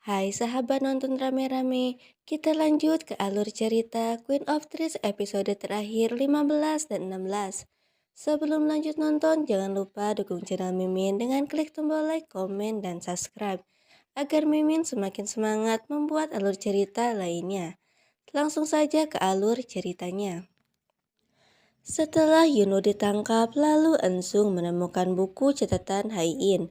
Hai sahabat nonton rame-rame, kita lanjut ke alur cerita Queen of Thieves episode terakhir 15 dan 16. Sebelum lanjut nonton, jangan lupa dukung channel Mimin dengan klik tombol like, komen, dan subscribe agar Mimin semakin semangat membuat alur cerita lainnya. Langsung saja ke alur ceritanya. Setelah Yuno ditangkap, lalu Ensung menemukan buku catatan Haiin.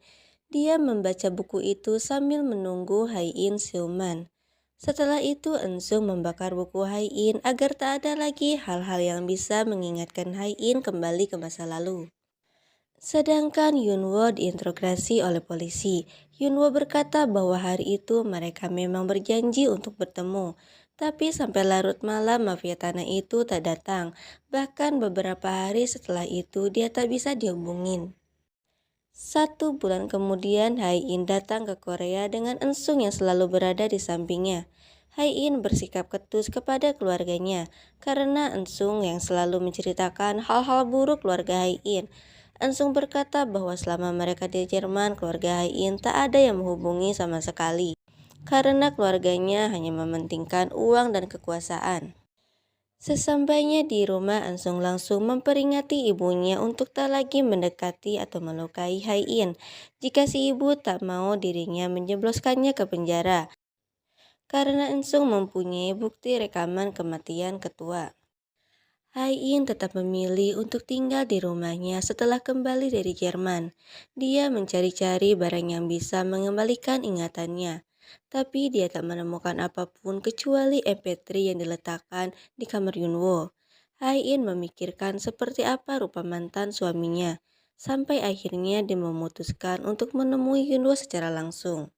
Dia membaca buku itu sambil menunggu Haiin siuman. Setelah itu Ensung membakar buku Haiin agar tak ada lagi hal-hal yang bisa mengingatkan Haiin kembali ke masa lalu. Sedangkan Yunwo diinterogasi oleh polisi. Yunwo berkata bahwa hari itu mereka memang berjanji untuk bertemu. Tapi sampai larut malam mafia tanah itu tak datang. Bahkan beberapa hari setelah itu dia tak bisa dihubungin. 1 bulan kemudian Hai-in datang ke Korea dengan Ensung yang selalu berada di sampingnya. Hai-in bersikap ketus kepada keluarganya karena Ensung yang selalu menceritakan hal-hal buruk keluarga Hai-in. Ensung berkata bahwa selama mereka di Jerman, keluarga Hai-in tak ada yang menghubungi sama sekali karena keluarganya hanya mementingkan uang dan kekuasaan. Sesampainya di rumah, Ansung langsung memperingati ibunya untuk tak lagi mendekati atau melukai Hai-in jika si ibu tak mau dirinya menjebloskannya ke penjara. Karena Ansung mempunyai bukti rekaman kematian ketua. Hai-in tetap memilih untuk tinggal di rumahnya setelah kembali dari Jerman. Dia mencari-cari barang yang bisa mengembalikan ingatannya. Tapi dia tak menemukan apapun kecuali MP3 yang diletakkan di kamar Yunwo. Hai-in memikirkan seperti apa rupa mantan suaminya. Sampai akhirnya dia memutuskan untuk menemui Yunwo secara langsung.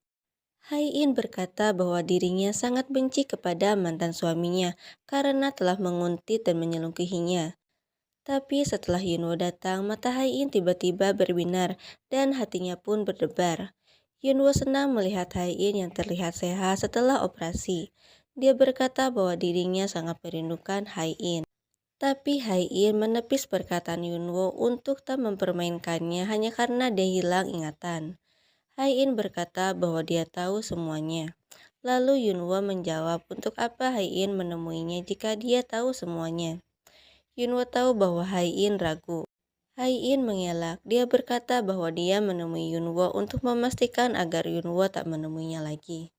Hai-in berkata bahwa dirinya sangat benci kepada mantan suaminya karena telah menguntit dan menyelingkuhinya. Tapi setelah Yunwo datang, mata Hai-in tiba-tiba berbinar dan hatinya pun berdebar. Yunwo senang melihat Hai-in yang terlihat sehat setelah operasi. Dia berkata bahwa dirinya sangat merindukan Hai-in. Tapi Hai-in menepis perkataan Yunwo untuk tak mempermainkannya hanya karena dia hilang ingatan. Hai-in berkata bahwa dia tahu semuanya. Lalu Yunwo menjawab untuk apa Hai-in menemuinya jika dia tahu semuanya. Yunwo tahu bahwa Hai-in ragu. Hai-in mengelak. Dia berkata bahwa dia menemui Yunwo untuk memastikan agar Yunwo tak menemuinya lagi.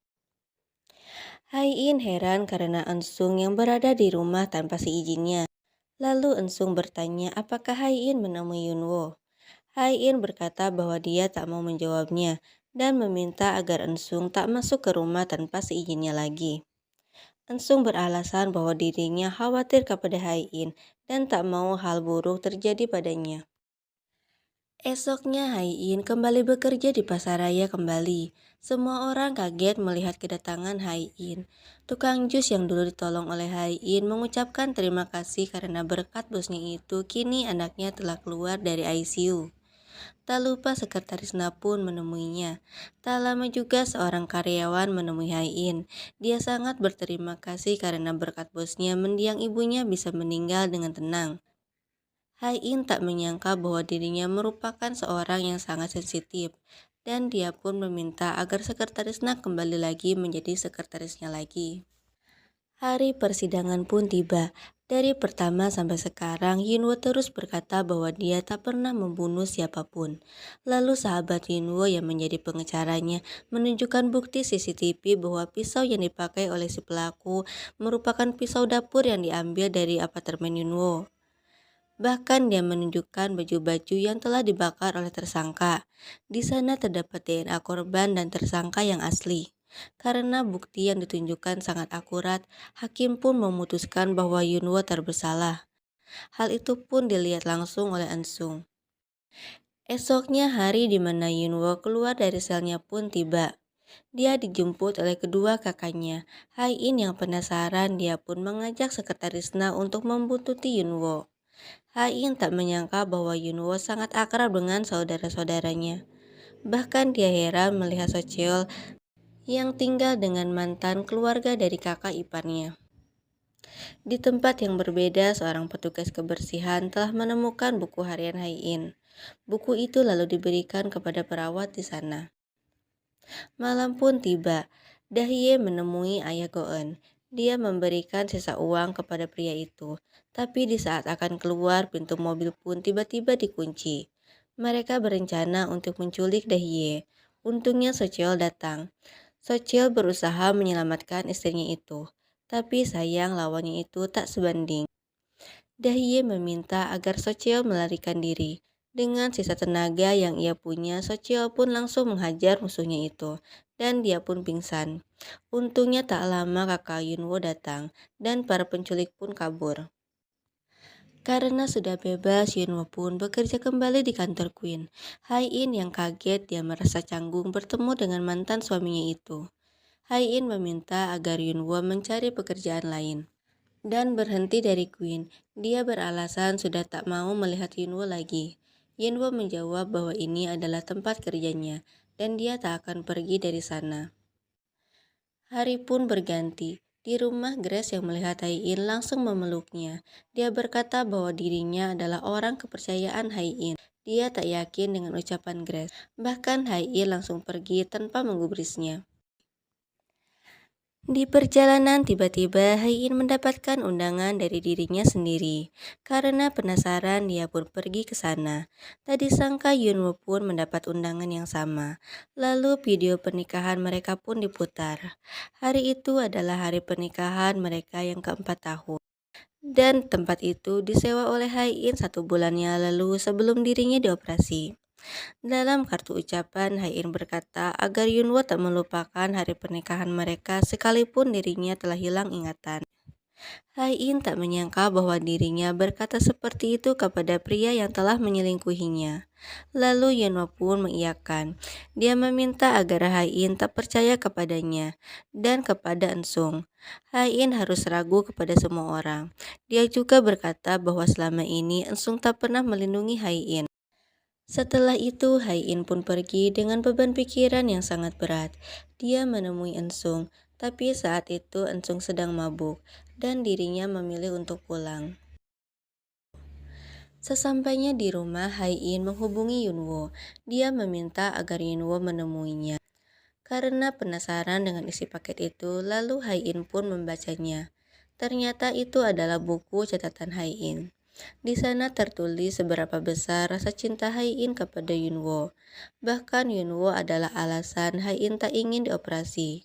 Hai-in heran karena Ensung yang berada di rumah tanpa seizinnya. Lalu Ensung bertanya apakah Hai-in menemui Yunwo. Hai-in berkata bahwa dia tak mau menjawabnya dan meminta agar Ensung tak masuk ke rumah tanpa seizinnya lagi. Ensung beralasan bahwa dirinya khawatir kepada Hai-in dan tak mau hal buruk terjadi padanya. Esoknya Hai-in kembali bekerja di pasaraya kembali. Semua orang kaget melihat kedatangan Hai-in. Tukang jus yang dulu ditolong oleh Hai-in mengucapkan terima kasih karena berkat bosnya itu kini anaknya telah keluar dari ICU. Tak lupa sekretaris Na pun menemuinya. Tak lama juga seorang karyawan menemui Hai-in. Dia sangat berterima kasih karena berkat bosnya mendiang ibunya bisa meninggal dengan tenang. Hai-in tak menyangka bahwa dirinya merupakan seorang yang sangat sensitif. Dan dia pun meminta agar sekretaris Na kembali lagi menjadi sekretarisnya lagi. Hari persidangan pun tiba. Dari pertama sampai sekarang, Yunwo terus berkata bahwa dia tak pernah membunuh siapapun. Lalu sahabat Yunwo yang menjadi pengacaranya menunjukkan bukti CCTV bahwa pisau yang dipakai oleh si pelaku merupakan pisau dapur yang diambil dari apartemen Yunwo. Bahkan dia menunjukkan baju-baju yang telah dibakar oleh tersangka. Di sana terdapat DNA korban dan tersangka yang asli. Karena bukti yang ditunjukkan sangat akurat, hakim pun memutuskan bahwa Yunwo tak bersalah. Hal itu pun dilihat langsung oleh Ensung. Esoknya hari di mana Yunwo keluar dari selnya pun tiba. Dia dijemput oleh kedua kakaknya. Hai-in yang penasaran, dia pun mengajak sekretaris Na untuk membuntuti Yunwo. Hai-in tak menyangka bahwa Yunwo sangat akrab dengan saudara-saudaranya. Bahkan dia heran melihat Socheol yang tinggal dengan mantan keluarga dari kakak iparnya. Di tempat yang berbeda, seorang petugas kebersihan telah menemukan buku harian Hai-in. Buku itu lalu diberikan kepada perawat di sana. Malam pun tiba. Dahye menemui ayah Goen. Dia memberikan sisa uang kepada pria itu, tapi di saat akan keluar, pintu mobil pun tiba-tiba dikunci. Mereka berencana untuk menculik Dahye. Untungnya Socheol datang. Socheol berusaha menyelamatkan istrinya itu, tapi sayang lawannya itu tak sebanding. Dahye meminta agar Socheol melarikan diri. Dengan sisa tenaga yang ia punya, Socheol pun langsung menghajar musuhnya itu, dan dia pun pingsan. Untungnya tak lama kakak Yunwo datang, dan para penculik pun kabur. Karena sudah bebas, Yunwo pun bekerja kembali di kantor Queen. Hai-in yang kaget, dia merasa canggung bertemu dengan mantan suaminya itu. Hai-in meminta agar Yunwo mencari pekerjaan lain dan berhenti dari Queen. Dia beralasan sudah tak mau melihat Yunwo lagi. Yunwo menjawab bahwa ini adalah tempat kerjanya dan dia tak akan pergi dari sana. Hari pun berganti. Di rumah, Grace yang melihat Hai-in langsung memeluknya. Dia berkata bahwa dirinya adalah orang kepercayaan Hai-in. Dia tak yakin dengan ucapan Grace. Bahkan Hai-in langsung pergi tanpa menggubrisnya. Di perjalanan tiba-tiba Hai-in mendapatkan undangan dari dirinya sendiri. Karena penasaran dia pun pergi ke sana. Tak disangka Yunwoo pun mendapat undangan yang sama. Lalu video pernikahan mereka pun diputar. Hari itu adalah hari pernikahan mereka yang keempat tahun. Dan tempat itu disewa oleh Hai-in 1 bulannya lalu sebelum dirinya dioperasi. Dalam kartu ucapan, Hai-in berkata agar Yunwo tak melupakan hari pernikahan mereka sekalipun dirinya telah hilang ingatan. Hai-in tak menyangka bahwa dirinya berkata seperti itu kepada pria yang telah menyelingkuhinya. Lalu Yunwo pun mengiyakan. Dia meminta agar Hai-in tak percaya kepadanya dan kepada Ensung. Hai-in harus ragu kepada semua orang. Dia juga berkata bahwa selama ini Ensung tak pernah melindungi Hai-in. Setelah itu, Hai-in pun pergi dengan beban pikiran yang sangat berat. Dia menemui Ensung, tapi saat itu Ensung sedang mabuk, dan dirinya memilih untuk pulang. Sesampainya di rumah, Hai-in menghubungi Yunwo. Dia meminta agar Yunwo menemuinya. Karena penasaran dengan isi paket itu, lalu Hai-in pun membacanya. Ternyata itu adalah buku catatan Hai-in. Di sana tertulis seberapa besar rasa cinta Hai-in kepada Yunwo. Bahkan Yunwo adalah alasan Hai-in tak ingin dioperasi.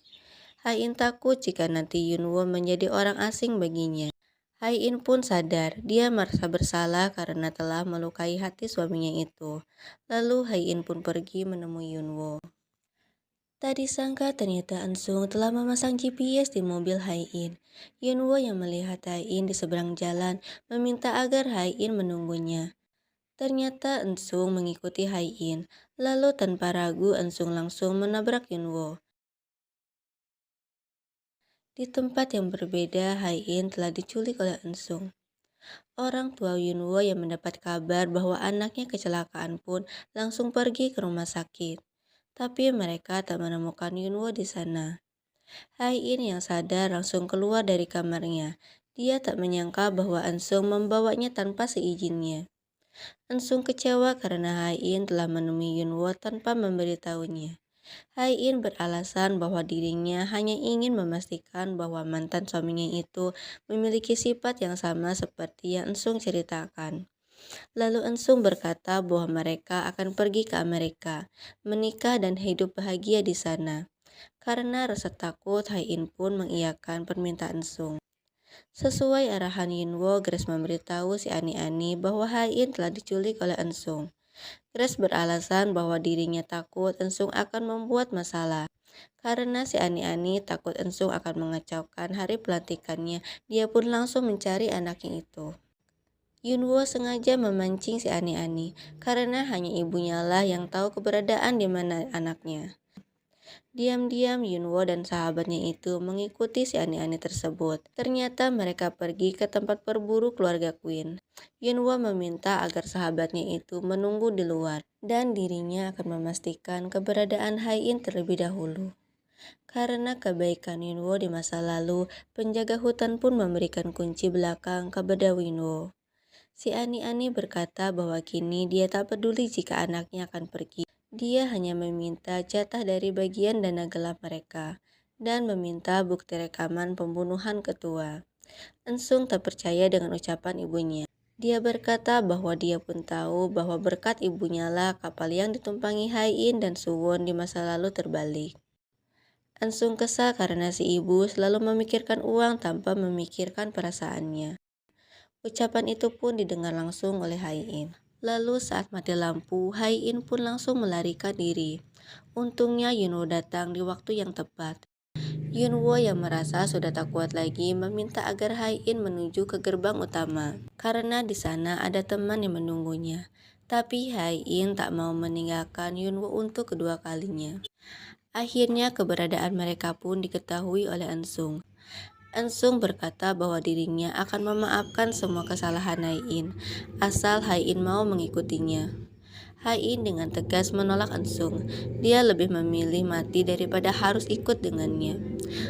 Hai-in takut jika nanti Yunwo menjadi orang asing baginya. Hai-in pun sadar dia merasa bersalah karena telah melukai hati suaminya itu. Lalu Hai-in pun pergi menemui Yunwo. Tak disangka ternyata Ensung telah memasang GPS di mobil Hai-in. Yunwo yang melihat Hai-in di seberang jalan meminta agar Hai-in menunggunya. Ternyata Ensung mengikuti Hai-in, lalu tanpa ragu Ensung langsung menabrak Yunwo. Di tempat yang berbeda, Hai-in telah diculik oleh Ensung. Orang tua Yunwo yang mendapat kabar bahwa anaknya kecelakaan pun langsung pergi ke rumah sakit. Tapi mereka tak menemukan Yunwo di sana. Hai-in yang sadar langsung keluar dari kamarnya. Dia tak menyangka bahwa Ensung membawanya tanpa seizinnya. Ensung kecewa karena Hai-in telah menemui Yunwo tanpa memberitahunya. Hai-in beralasan bahwa dirinya hanya ingin memastikan bahwa mantan suaminya itu memiliki sifat yang sama seperti yang Ensung ceritakan. Lalu Ensung berkata bahwa mereka akan pergi ke Amerika, menikah dan hidup bahagia di sana. Karena rasa takut, Hai-in pun mengiyakan permintaan Ensung. Sesuai arahan Yunwo, Grace memberitahu si Ani-Ani bahwa Hai-in telah diculik oleh Ensung. Grace beralasan bahwa dirinya takut Ensung akan membuat masalah. Karena si Ani-Ani takut Ensung akan mengacaukan hari pelantikannya, dia pun langsung mencari anaknya itu. Yunwo sengaja memancing si Ani-Ani karena hanya ibunya lah yang tahu keberadaan di mana anaknya. Diam-diam Yunwo dan sahabatnya itu mengikuti si Ani-Ani tersebut. Ternyata mereka pergi ke tempat berburu keluarga Queen. Yunwo meminta agar sahabatnya itu menunggu di luar dan dirinya akan memastikan keberadaan Hai-in terlebih dahulu. Karena kebaikan Yunwo di masa lalu, penjaga hutan pun memberikan kunci belakang kepada Yunwo. Si Ani-Ani berkata bahwa kini dia tak peduli jika anaknya akan pergi. Dia hanya meminta jatah dari bagian dana gelap mereka. dan meminta bukti rekaman pembunuhan ketua. Ensung tak percaya dengan ucapan ibunya. Dia berkata bahwa dia pun tahu bahwa berkat ibunya lah kapal yang ditumpangi Haiin dan Suwon di masa lalu terbalik. Ensung kesal karena si ibu selalu memikirkan uang tanpa memikirkan perasaannya. Ucapan itu pun didengar langsung oleh Haiin. Lalu saat mati lampu, Haiin pun langsung melarikan diri. Untungnya Yunwo datang di waktu yang tepat. Yunwo yang merasa sudah tak kuat lagi meminta agar Haiin menuju ke gerbang utama karena di sana ada teman yang menunggunya. Tapi Haiin tak mau meninggalkan Yunwo untuk kedua kalinya. Akhirnya keberadaan mereka pun diketahui oleh Ensung. Ensung berkata bahwa dirinya akan memaafkan semua kesalahan Haiin asal Haiin mau mengikutinya. Haiin dengan tegas menolak Ensung. Dia lebih memilih mati daripada harus ikut dengannya.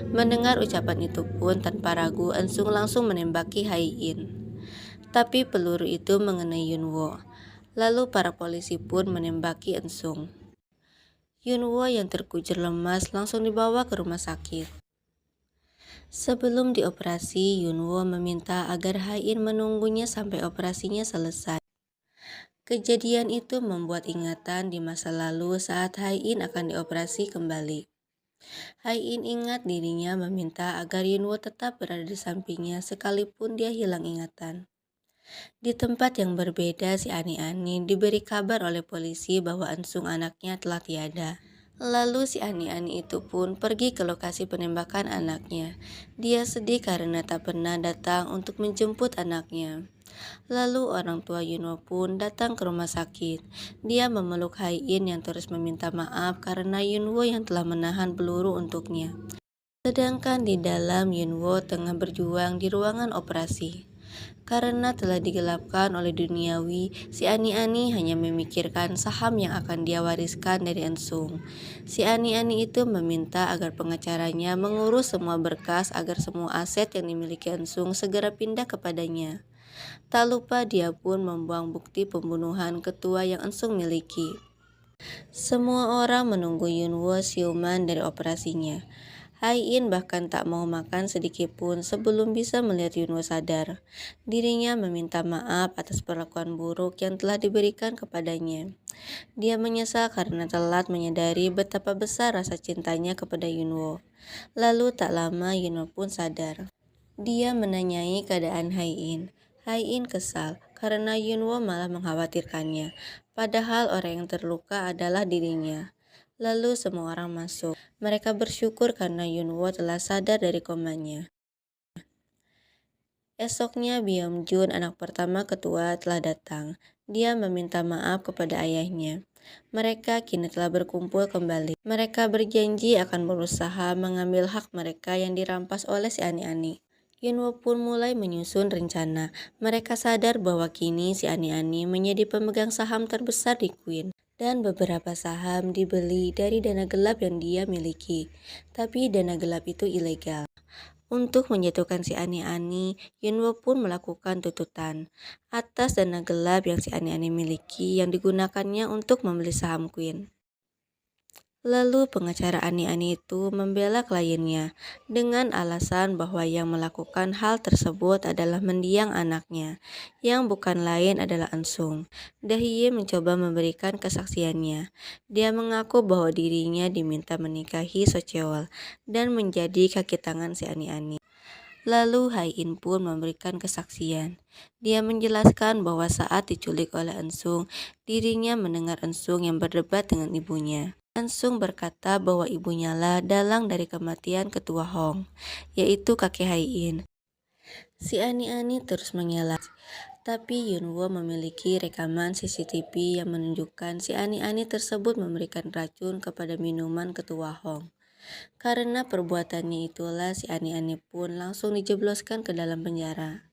Mendengar ucapan itu pun tanpa ragu Ensung langsung menembaki Haiin. Tapi peluru itu mengenai Yunwo. Lalu para polisi pun menembaki Ensung. Yunwo yang terkujur lemas langsung dibawa ke rumah sakit. Sebelum dioperasi, Yunwo meminta agar Haiin menunggunya sampai operasinya selesai. Kejadian itu membuat ingatan di masa lalu saat Haiin akan dioperasi kembali. Haiin ingat dirinya meminta agar Yunwo tetap berada di sampingnya sekalipun dia hilang ingatan. Di tempat yang berbeda, si Ani-Ani diberi kabar oleh polisi bahwa Ensung anaknya telah tiada. Lalu si Ani-Ani itu pun pergi ke lokasi penembakan anaknya. Dia sedih karena tak pernah datang untuk menjemput anaknya. Lalu orang tua Yunwo pun datang ke rumah sakit. Dia memeluk Haiin yang terus meminta maaf karena Yunwo yang telah menahan peluru untuknya. Sedangkan di dalam Yunwo tengah berjuang di ruangan operasi. Karena telah digelapkan oleh duniawi, si Ani-Ani hanya memikirkan saham yang akan dia wariskan dari Ensung. Si Ani-Ani itu meminta agar pengacaranya mengurus semua berkas agar semua aset yang dimiliki Ensung segera pindah kepadanya. Tak lupa dia pun membuang bukti pembunuhan ketua yang Ensung miliki. Semua orang menunggu Yunwo siuman dari operasinya. Haiin bahkan tak mau makan sedikit pun sebelum bisa melihat Yunwo sadar. Dirinya meminta maaf atas perlakuan buruk yang telah diberikan kepadanya. Dia menyesal karena telat menyadari betapa besar rasa cintanya kepada Yunwo. Lalu tak lama Yunwo pun sadar. Dia menanyai keadaan Haiin. Haiin kesal karena Yunwo malah mengkhawatirkannya, padahal orang yang terluka adalah dirinya. Lalu semua orang masuk. Mereka bersyukur karena Yunwo telah sadar dari komanya. Esoknya Byung-jun, anak pertama ketua, telah datang. Dia meminta maaf kepada ayahnya. Mereka kini telah berkumpul kembali. Mereka berjanji akan berusaha mengambil hak mereka yang dirampas oleh si Ani-Ani. Yunwo pun mulai menyusun rencana. Mereka sadar bahwa kini si Ani-Ani menjadi pemegang saham terbesar di Queen. Dan beberapa saham dibeli dari dana gelap yang dia miliki. Tapi dana gelap itu ilegal. Untuk menjatuhkan si Ani-Ani, Yunwo pun melakukan tuntutan atas dana gelap yang si Ani-Ani miliki yang digunakannya untuk membeli saham Queen. Lalu pengacara Ani-Ani itu membela kliennya dengan alasan bahwa yang melakukan hal tersebut adalah mendiang anaknya, yang bukan lain adalah Ensung. Dahye mencoba memberikan kesaksiannya. Dia mengaku bahwa dirinya diminta menikahi Socheol dan menjadi kaki tangan si Ani-Ani. Lalu Haiin pun memberikan kesaksian. Dia menjelaskan bahwa saat diculik oleh Ensung, dirinya mendengar Ensung yang berdebat dengan ibunya. Ensung berkata bahwa ibunya lah dalang dari kematian ketua Hong, yaitu kakek Haiin. Si Ani-Ani terus mengelak, tapi Yunwo memiliki rekaman CCTV yang menunjukkan si Ani-Ani tersebut memberikan racun kepada minuman ketua Hong. Karena perbuatannya itulah si Ani-Ani pun langsung dijebloskan ke dalam penjara.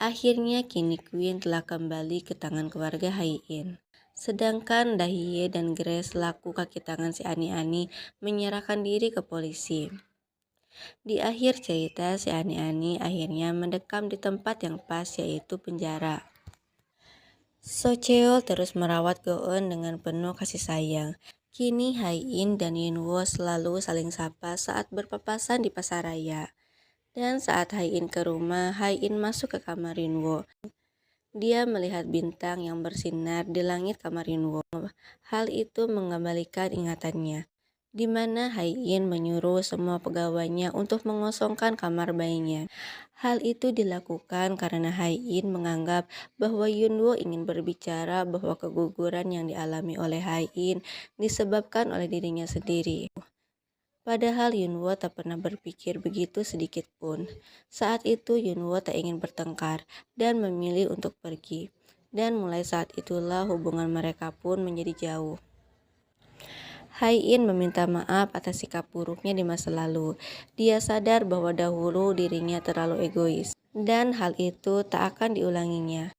Akhirnya kini Queen telah kembali ke tangan keluarga Haiin. Sedangkan Dahye dan Grace selaku kaki tangan si Ani-Ani menyerahkan diri ke polisi. Di akhir cerita, si Ani-Ani akhirnya mendekam di tempat yang pas, yaitu penjara. Socheol terus merawat Go-eun dengan penuh kasih sayang. Kini Hai-in dan Yunwo selalu saling sapa saat berpapasan di pasar raya. Dan saat Hai-in ke rumah, Hai-in masuk ke kamar Yunwo. Dia melihat bintang yang bersinar di langit kamar Yunwo. Hal itu mengembalikan ingatannya, di mana Hai-in menyuruh semua pegawainya untuk mengosongkan kamar bayinya. Hal itu dilakukan karena Hai-in menganggap bahwa Yunwo ingin berbicara bahwa keguguran yang dialami oleh Hai-in disebabkan oleh dirinya sendiri. Padahal Yunwo tak pernah berpikir begitu sedikit pun. Saat itu Yunwo tak ingin bertengkar dan memilih untuk pergi. Dan mulai saat itulah hubungan mereka pun menjadi jauh. Hai-in meminta maaf atas sikap buruknya di masa lalu. Dia sadar bahwa dahulu dirinya terlalu egois. Dan hal itu tak akan diulanginya.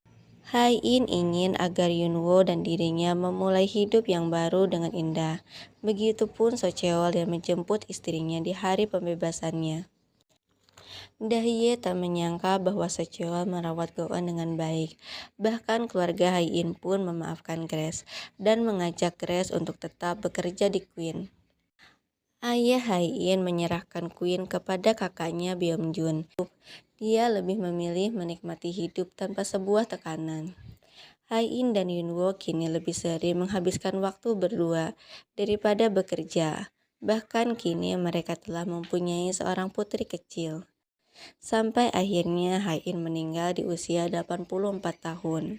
Hai-in ingin agar Yunwo dan dirinya memulai hidup yang baru dengan indah. Begitupun Socheol yang menjemput istrinya di hari pembebasannya. Dahye tak menyangka bahwa Socheol merawat Go-eun dengan baik. Bahkan keluarga Hai-in pun memaafkan Grace dan mengajak Grace untuk tetap bekerja di Queen. Ayah Hai-in menyerahkan Queen kepada kakaknya Byung-jun. Dia lebih memilih menikmati hidup tanpa sebuah tekanan. Hai-in dan Yunwo kini lebih sering menghabiskan waktu berdua daripada bekerja. Bahkan kini mereka telah mempunyai seorang putri kecil. Sampai akhirnya Hai-in meninggal di usia 84 tahun.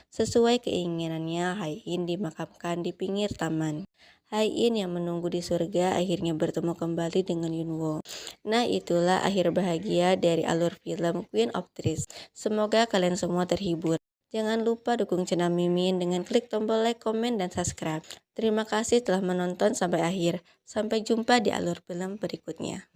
Sesuai keinginannya, Hai-in dimakamkan di pinggir taman. Hai-in yang menunggu di surga akhirnya bertemu kembali dengan Yunwo. Nah, itulah akhir bahagia dari alur film Queen of Trees. Semoga kalian semua terhibur. Jangan lupa dukung channel Mimin dengan klik tombol like, komen, dan subscribe. Terima kasih telah menonton sampai akhir. Sampai jumpa di alur film berikutnya.